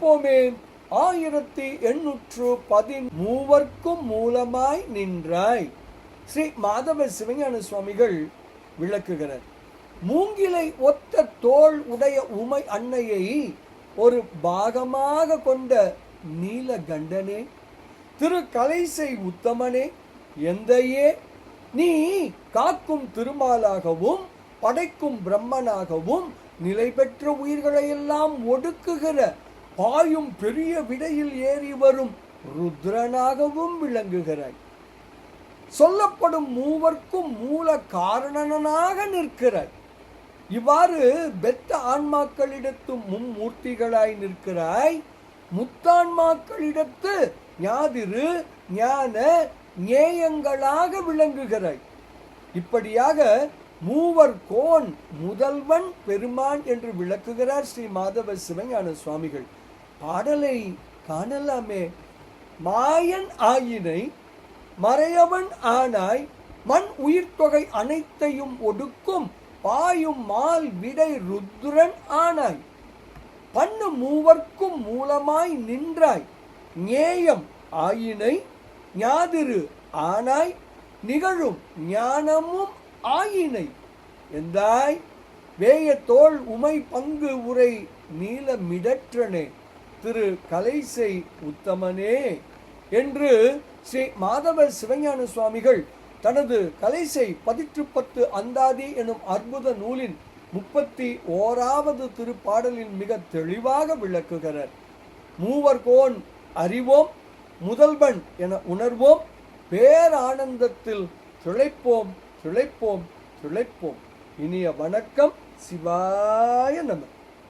திளைப்போமே 1813 மூலமாய் நின்றாய். ஸ்ரீ மாதவ சிவஞான சுவாமிகள் விளக்குகிறார். மூங்கிலை ஒத்த தோள் உடைய உமை அன்னையை ஒரு பாகமாக கொண்ட நீலகண்டனே, திரு கலைசை உத்தமனே, எந்தையே, நீ காக்கும் திருமாலாகவும் படைக்கும் பிரம்மனாகவும் நிலை பெற்ற உயிர்களையெல்லாம் ஒடுக்குகிற பாயும் பெரிய விடையில் ஏறி வரும் ருத்ரனாகவும் விளங்குகிறாய். சொல்லப்படும் மூவர்க்கும் மூல காரணனாக நிற்கிறாய். இவ்வாறு பெத்த ஆன்மாக்களிடத்து மும்மூர்த்திகளாய் நிற்கிறாய். முத்தான்மாக்களிடத்து ஞாதிரு ஞான ஞேயங்களாக விளங்குகிறாய். இப்படியாக மூவர் கோன் முதல்வன் பெருமான் என்று விளக்குகிறார் ஸ்ரீ மாதவ சிவஞான சுவாமிகள். பாடலை காணலாமே. மாயன் ஆயினை மறையவன் ஆனாய், மண் உயிர்த்தொகை அனைத்தையும் ஒடுக்கும் பாயும் மால் விடை ருத்ரன் ஆனாய், பண்ணு மூவர்க்கும் மூலமாய் நின்றாய், ஞேயம் ஆயினை ஞாதிரு ஆனாய், நிகழும் ஞானமும் ஆயினை, எந்தாய் வேய தோள் உமை பங்கு உரை நீலமிடற்றனே, திரு கலைசை உத்தமனே என்று ஸ்ரீ மாதவ சிவஞான சுவாமிகள் தனது கலைசை 10 அந்தாதி எனும் அற்புத நூலின் 31வது திருப்பாடலில் மிக தெளிவாக விளக்குகிறார். மூவர்கோன் அறிவோம், முதல்வன் என உணர்வோம், பேரானந்தத்தில் திளைப்போம் திளைப்போம் திளைப்போம். இனிய வணக்கம். சிவாய நம.